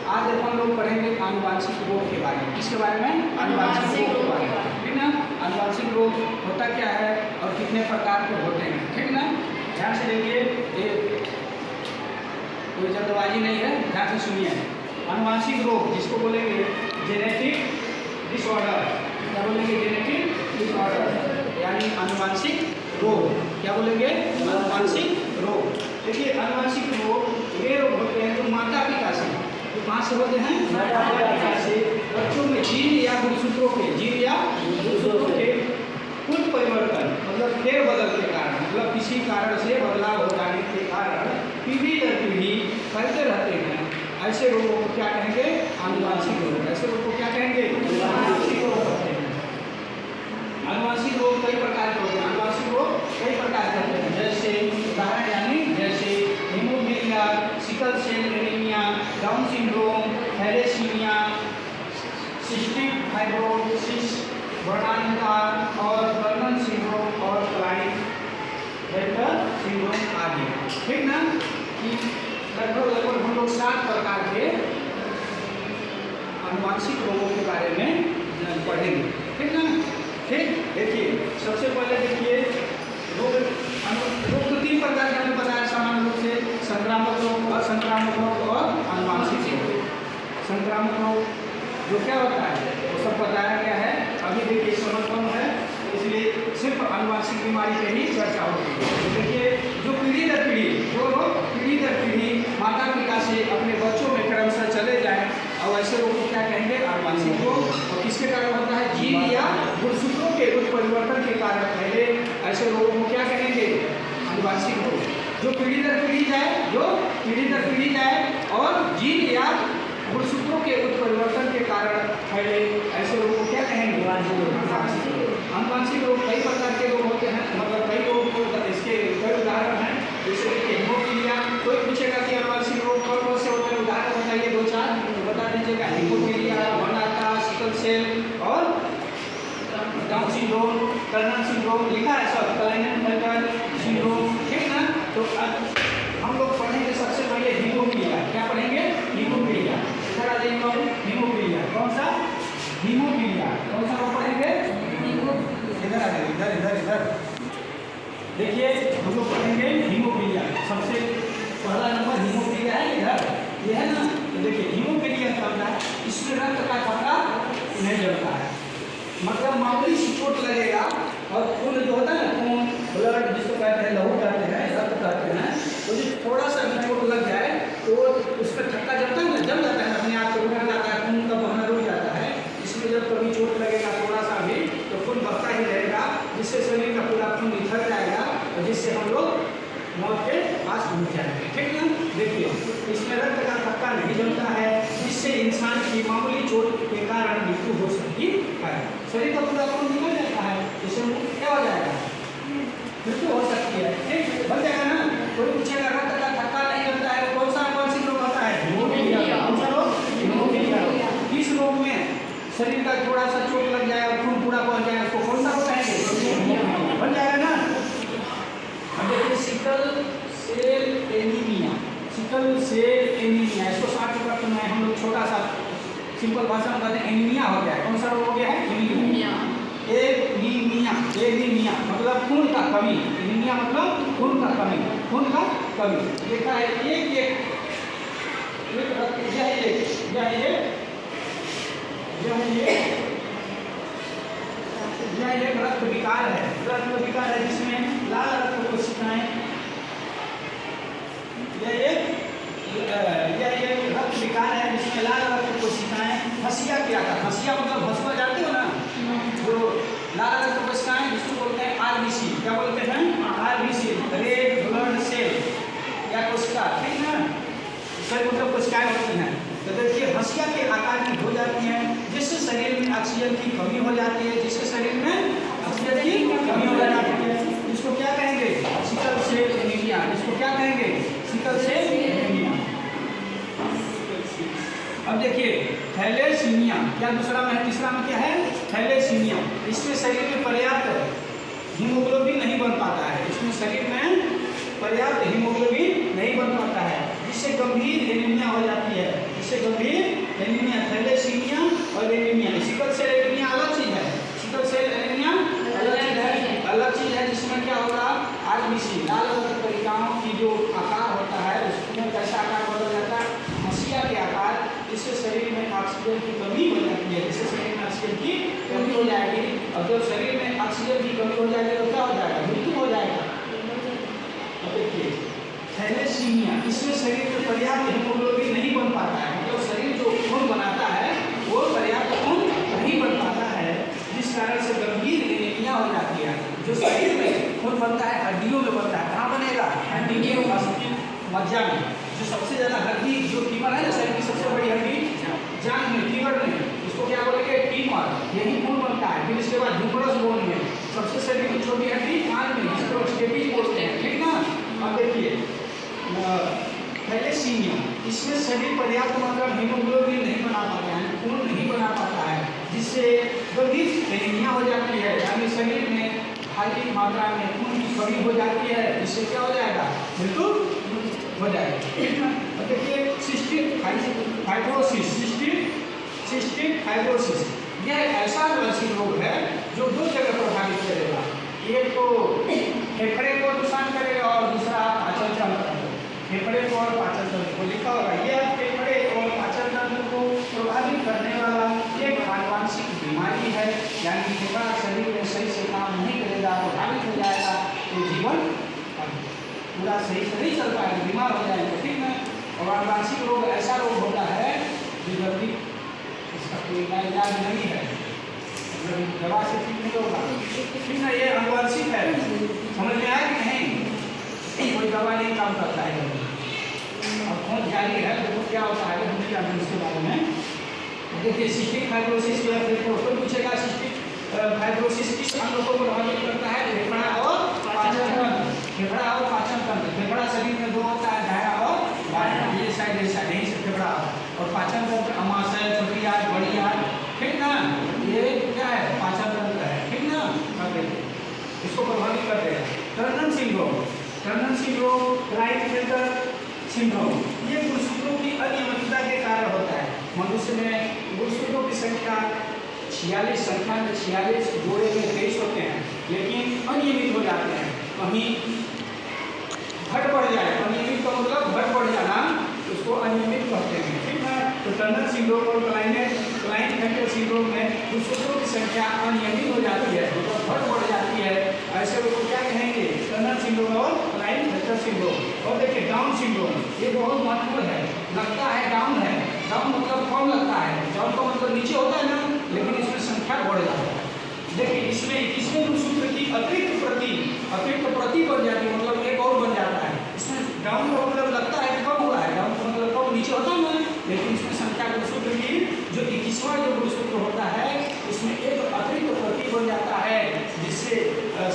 आज हम लोग पढ़ेंगे आनुवांशिक रोग के बारे में। किसके बारे में? आनुवांशिक रोग के बारे में, ठीक ना। आनुवांशिक रोग होता क्या है और कितने प्रकार के होते हैं, ठीक ना। ध्यान से देखिए, कोई जल्दबाजी नहीं है, ध्यान से सुनिए। आनुवांशिक रोग जिसको बोलेंगे जेनेटिक डिसऑर्डर, क्या बोलेंगे? जेनेटिक डिसऑर्डर यानी आनुवांशिक रोग। क्या बोलेंगे? आनुवांशिक रोग। देखिए आनुवांशिक रोग वे रोग होते हैं जो माता पिता से, तो कहाँ से होते हैं? माता पिता से बच्चों में जीन या गुणसूत्रों के कुल परिवर्तन मतलब फेर बदल के कारण, मतलब किसी कारण से बदलाव हो जाने के कारण पीढ़ी दर पीढ़ी फैलते रहते हैं। ऐसे रोगों को क्या कहेंगे? आनुवांशिक रोग। ऐसे रोग को क्या कहेंगे? आनुवांशिक रोग कहते हैं। आनुवांशिक रोग कई प्रकार के होते हैं। आनुवांशिक रोग कई प्रकार के होते हैं, जैसे उदाहरण यानी जैसे haemophilia, sickle cell anaemia, Down syndrome, thalassaemia, cystic fibrosis, वर्णानुसार और कर्नल सिंड्रोम और क्लाइंट-बेल्टर सिंड्रोम आदि, ठीक ना। कि लगभग हम लोग 7 प्रकार के आनुवांशिक रोगों के बारे में पढ़ेंगे, ठीक ना। ठीक, देखिए सबसे पहले देखिए रोग तो 3 प्रकार के हमने बताया सामान्य रूप से, संक्रामक रोग, असंक्रामक रोग और आनुवांशिक रोग। संक्रामक रोग जो क्या होता है वो सब बताया गया है। अभी देखिए समय कम है इसलिए सिर्फ आनुवांशिक बीमारी पे ही चर्चा होगी। तो देखिए जो पीढ़ी दर पीढ़ी, जो लोग पीढ़ी दर पीढ़ी माता पिता से अपने बच्चों में क्रमशः चले जाएं, और ऐसे रोग को क्या कहेंगे? आनुवांशिक रोग। और किसके कारण होता है? जीन या गुणसूत्रों के कुछ परिवर्तन के कारण पहले ऐसे रोगों को क्या कहेंगे? आनुवांशिक रोग। जो पीढ़ी दर पीढ़ी जाए और जीन या गुणसूत्रों के उत्परिवर्तन के कारण फैले ऐसे रोग को क्या कहेंगे? आनुवांशिक रोग कई प्रकार के रोग होते हैं, मतलब कई रोग को इसके कई उदाहरण हैं। जैसे देखिए हीमोफीलिया, कोई पूछेगा कि आनुवांशिक रोग कौन कौन से होते हैं, उदाहरण बताइए 2-4 बता दीजिएगा। हीमोफीलिया, वर्णाता, सिकल सेल और डाउन सिंड्रोम, कर्नल सिंड्रोम, लिखा है सब, क्लाइंट-बेल्टर सिंड्रोम, ठीक ना। तो हम लोग पढ़ेंगे सबसे पहले हीमोफीलिया। क्या पढ़ेंगे? हीमोफीलिया। हीमोफीलिया कौन सा? हीमोफीलिया कौन सा रोग पढ़ेंगे? इधर आ जाइए, इधर देखिए हम लोग पढ़ेंगे हीमोफीलिया। सबसे पहला नंबर हीमोफीलिया है इधर, ये है ना। तो देखिए हीमोफीलिया क्या होता है? इसमें रक्त का कणा नहीं जमता है, मतलब मामूली सी चोट लगेगा और खून जो होता है ना, खून ब्लड जिसको कहते हैं, लहू कहते हैं, रक्त कहते हैं, तो जो थोड़ा सा भी चोट लग जाए तो उसका थक्का जमता है ना, जम जाता है, अपने आप रुक जाता है, खून का बहना रुक जाता है। इसमें जब कभी चोट लगेगा थोड़ा सा भी तो खून बहता ही रहेगा, जिससे शरीर का पूरा खून निखर जाएगा और जिससे हम लोग मौत के पास पहुँच जाएंगे, ठीक है। देखिए इसमें रक्त का थक्का नहीं जमता है, जिससे इंसान की मामूली चोट के कारण मृत्यु हो सकती है। शरीर का पूरा खून निकल जाता है, इससे क्या हो जाएगा? मृत्यु हो सकती है, ठीक, बन जाएगा ना। कोई पूछेगा रक्त का थक्का नहीं जमता है, कौन सा आनुवांशिक रोग होता है? हीमोफीलिया। कौन सा रोग? हीमोफीलिया। किस रोग में शरीर का थोड़ा सा चोट लग जाए और खून पूरा पहुंच जाए, उसको कौन सा रोग कहेंगे? बन जाएगा ना। अब देखिए sickle cell anaemia, sickle cell anaemia, इसको 60 रुपये में हम लोग छोटा सा सिंपल भाषा में कहते हैं एनीमिया हो गया है। कौन सा रोग हो गया है? एनीमिया। एनीमिया मतलब खून का कमी, एनीमिया मतलब खून का कमी। देखा है एक यह एक रक्त विकार है, जिसमें लाल रक्त कोशिकाएं, यह एक रक्त विकार है जिसमें लाल रक्त कोशिकाएं हंसिया क्या था? हंसिया मतलब भस्मा जानते हो ना, जो लाल रक्त कोशिकाएं जिसको बोलते हैं आरबीसी। क्या बोलते हैं? आरबीसी, रेड ब्लड सेल या कोशिका, ठीक ना। सही मतलब कोशिकाएं होती हैं। तो देखिए हंसिया के आकार की हो जाती है, जिससे शरीर में ऑक्सीजन की कमी हो जाती है, इसको क्या कहेंगे? Sickle cell anaemia. इसको क्या कहेंगे? Sickle cell anaemia. अब देखिए थैलेसीमिया, क्या दूसरा में है? तीसरा में क्या है? थैलेसीमिया। इसमें शरीर में पर्याप्त हीमोग्लोबिन नहीं बन पाता है, इसमें शरीर में पर्याप्त हीमोग्लोबिन नहीं बन पाता है, जिससे गंभीर एनीमिया हो जाती है, जिससे गंभीर ऑक्सीजन की कमी हो जाती है, जिससे शरीर में ऑक्सीजन की कमी हो जाएगी। और जब शरीर में ऑक्सीजन की कमी हो जाएगी तो क्या हो जाएगा, मृत्यु हो जाएगा। अब देखिए थैलेसीमिया, इसमें शरीर में पर्याप्त हीमोग्लोबिन नहीं बन पाता है, मतलब शरीर जो खून बनाता है वो पर्याप्त खून नहीं बन पाता है, जिस कारण से गंभीर एनीमिया हो जाती है। जो शरीर में खून बनता है हड्डियों में बनता है, कहाँ बनेगा, हड्डी के अस्थि मज्जा में। जो सबसे ज़्यादा हड्डी जो फीमर है ना, शरीर की सबसे बड़ी हड्डी जांघ में, फीमर में, उसको क्या बोलेंगे, फीमर, यही खून बनता है। फिर इसके बाद ह्यूमरस बोन में, सबसे शरीर की छोटी हड्डी कान में, जिसको स्टेपिज बोलते हैं, ठीक ना। अब देखिए थैलेसीमिया, इसमें शरीर पर्याप्त मात्रा में हीमोग्लोबिन नहीं बना पाता है, खून नहीं बना पाता है, जिससे गंभीर एनीमिया हो जाती है, यानी शरीर में भारी मात्रा में खून की कमी हो जाती है, जिससे क्या हो जाएगा, मृत्यु हो जाएगा। देखिए सिस्टिक फाइब्रोसिस, सिस्टिक फाइब्रोसिस, यह ऐसा आनुवंशिक रोग है जो दो जगह प्रभावित करेगा, एक तो फेफड़े को नुकसान करेगा और दूसरा पाचन तंत्र, फेफड़े को और पाचन तंत्र को लिखा होगा। यह फेफड़े और पाचन तंत्र को प्रभावित करने वाला एक आनुवंशिक बीमारी है, यानी फेफड़ा शरीर में सही से काम नहीं करेगा, प्रभावित हो जाएगा तो जीवन पूरा सही से नहीं चल पाएगा, बीमार हो जाएगा, ठीक है। और आनुवंशिक रोग ऐसा रोग होता है जो जल्दी इसका कोई इलाज नहीं है, दवा से ठीक नहीं होगा, ठीक है। ये आनुवंशिक है, समझ में आया कि नहीं, कोई दवा नहीं काम करता है। और खोज जारी है, देखो क्या होता है, हम क्या इसके बारे में देखिए। सिस्टिक फाइब्रोसिस जो है, फिर पूछेगा सिस्टिक फाइब्रोसिस किस अंग को प्रभावित करता है, फेफड़ा और पाचन तंत्र, फेफड़ा और पाचन तंत्र। फेफड़ा शरीर में दो होता है, दायां और बायां, ये साइड यहीं से फेफड़ा, और पाचन तंत्र अमाशय, छोटी आंत, बड़ी आंत, ठीक ना, ये क्या है, पाचन तंत्र है, ठीक ना। अब देखिए इसको प्रभावित करते हैं। Turner syndrome, Turner syndrome, Klinefelter syndrome, ये गुणसूत्रों की अनियमितता के कारण होता है। मनुष्य में गुणसूत्रों की संख्या 46 संख्या में 46 जोड़े में 23 होते हैं, लेकिन अनियमित हो जाते हैं, कहीं घट बढ़ जाए, अनियमित का मतलब घट बढ़ जाना, उसको अनियमित कहते हैं, ठीक है। तो टर्नर सिंड्रोम और क्लाइनफेल्टर सिंड्रोम में गुणसूत्रों की संख्या अनियमित हो जाती है, मतलब घट बढ़ जाती है, ऐसे लोग को क्या कहेंगे, टर्नर सिंड्रोम और क्लाइनफेल्टर सिंड्रोम। और देखिए डाउन सिंड्रोम, ये बहुत महत्वपूर्ण है, लगता है डाउन है, डाउन मतलब कम लगता है, डाउन का मतलब नीचे होता है ना, लेकिन इसमें संख्या बढ़ जाती है। देखिए इसमें गुणसूत्र की अतिरिक्त प्रति बढ़ जाती है, मतलब एक और बन जाता है। इसमें डाउन का मतलब लगता है कम हुआ है, डाउन का मतलब कम नीचे होता है ना, लेकिन इसमें संख्या गुणसूत्र की जो 21वां जो गुणसूत्र होता है, इसमें एक अतिरिक्त प्रति बन जाता है, जिससे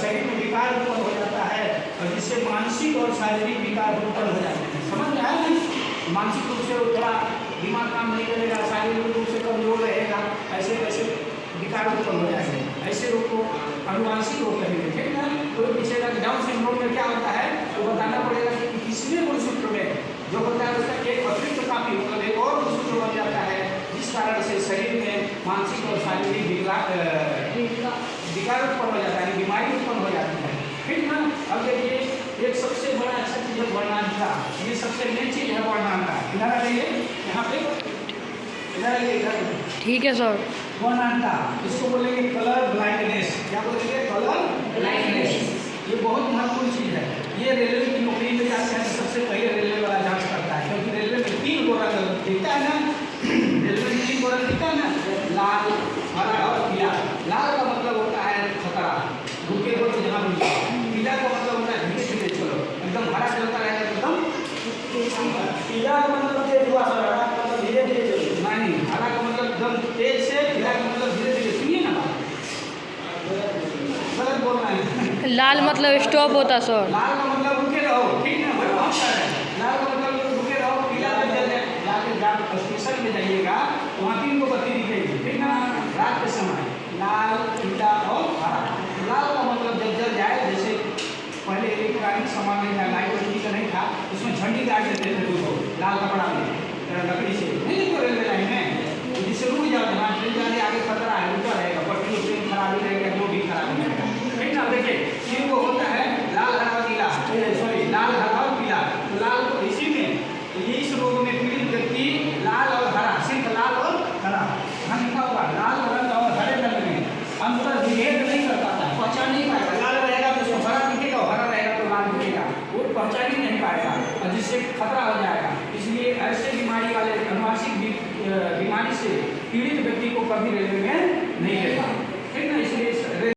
शरीर में विकार उत्पन्न हो जाता है, और जिससे मानसिक और शारीरिक विकार उत्पन्न हो जाते हैं। समझ में आया नहीं, मानसिक रूप से थोड़ा दिमाग काम नहीं करेगा, शारीरिक रूप से कमजोर रहेगा, ऐसे वैसे विकार उत्पन्न हो जाएंगे, ऐसे रोग को आनुवंशिक रोग कहेंगे, ठीक है। तो पूछेगा कि डाउन सिंड्रोम में क्या होता है, तो बताना पड़ेगा कि किसमें गुणसूत्र में जो होता है उसका एक अतिरिक्त काफी मतलब एक और गुणसूत्र बन जाता है, जिस कारण से शरीर में मानसिक और शारीरिक विकार उत्पन्न हो जाता है, बीमारी उत्पन्न हो जाती है, ठीक ना। अब देखिए एक सबसे बड़ा अच्छा चीज है वर्णांता, ये सबसे मेन चीज है वर्णांता। इधर आइए, यहाँ पे इधर आइए, इधर, ठीक है सर। वर्णांता, इसको बोलेंगे कलर ब्लाइंडनेस, क्या बोलेंगे, कलर ब्लाइंडनेस। ये बहुत महत्वपूर्ण चीज है, ये रेलवे की नौकरी में जाते हैं सबसे पहले रेलवे वाला जांच करता है, क्योंकि रेलवे में 3 गो रंग दिखता है ना, रेलवे में 3 गो रंग दिखता है ना, लाल, हरा और पीला। लाल का मतलब होता है खतरा, रुके हो तो जहाँ भी, पीला का मतलब होता है धीरे धीरे चलो, एकदम हरा चलता रहेगा एकदम, पीला का मतलब तेज हुआ, हरा का मतलब धीरे धीरे चलो, नहीं, हरा का मतलब एकदम तेज से, पीला का मतलब धीरे धीरे, सुनिए ना बात, गलत बोलना है। लाल मतलब स्टॉप होता सर, लाल का मतलब रुके रहो, ठीक ना, बहुत सारा है, लाल का मतलब रुके रहो, पीला का जाके जब स्टेशन में जाइएगा तो वहाँ 3 गो बत्ती दिखेगी, ठीक ना, रात के समय लाल, पीला और हरा। लाल का मतलब जब जल जाए, जैसे पहले इलेक्ट्रॉनिक सामान नहीं था, लाइट बत्ती का नहीं था, उसमें झंडी गाड़ देते थे दूसरों, लाल कपड़ा में लकड़ी से, नहीं देखो रेलवे लाइन में, जिससे रुक जाओ, जहाँ ट्रेन जाने आगे खतरा है, रुका रहेगा, पटरी ट्रेन खराबी रहेगा, जो भी खराबी रहेगा, ठीक ना। देखिए 3 गो होता है, लाल, हरा और पीला, सॉरी लाल, हरा और पीला। तो लाल को इसी में, इस रोग में पीड़ित व्यक्ति लाल और हरा, सिर्फ लाल और हरा, इससे खतरा हो जाएगा। इसलिए ऐसे बीमारी वाले अनुवांशिक बीमारी से पीड़ित व्यक्ति को कभी रेलवे में नहीं लेता, ठीक ना। इसलिए